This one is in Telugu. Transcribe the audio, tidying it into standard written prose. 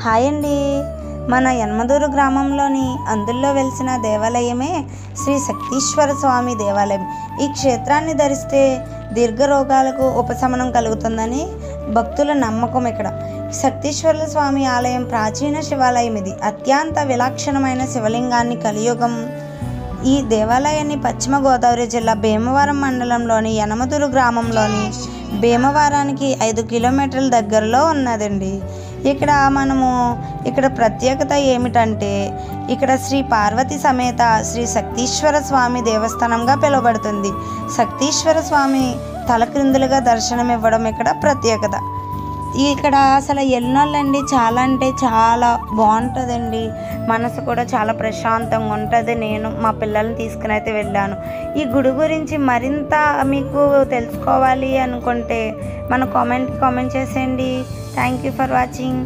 హాయ్ అండి. మన యనమదూరు గ్రామంలోని అందుల్లో వెలిసిన దేవాలయమే శ్రీ శక్తీశ్వర స్వామి దేవాలయం. ఈ క్షేత్రాన్ని ధరిస్తే దీర్ఘరోగాలకు ఉపశమనం కలుగుతుందని భక్తుల నమ్మకం. ఇక్కడ శక్తీశ్వర స్వామి ఆలయం ప్రాచీన శివాలయం. ఇది అత్యంత విలక్షణమైన శివలింగాన్ని కలియుగం. ఈ దేవాలయాన్ని పశ్చిమ గోదావరి జిల్లా భీమవరం మండలంలోని యనమదూరు గ్రామంలోని భీమవరానికి 5 కిలోమీటర్ల దగ్గరలో ఉన్నదండి. ఇక్కడ ప్రత్యేకత ఏమిటంటే ఇక్కడ శ్రీ పార్వతి సమేత శ్రీ శక్తీశ్వర స్వామి దేవస్థానంగా పిలువబడుతుంది. శక్తీశ్వర స్వామి తలక్రిందులుగా దర్శనమివ్వడం ఇక్కడ ప్రత్యేకత. ఇక్కడ అసలు ఎన్నోళ్ళండి చాలా అంటే చాలా బాగుంటుందండి. మనసు కూడా చాలా ప్రశాంతంగా ఉంటుంది. నేను మా పిల్లల్ని తీసుకుని అయితే వెళ్ళాను. ఈ గుడి గురించి మరింత మీకు తెలుసుకోవాలి అనుకుంటే మన కామెంట్ చేసేయండి. Thank you for watching.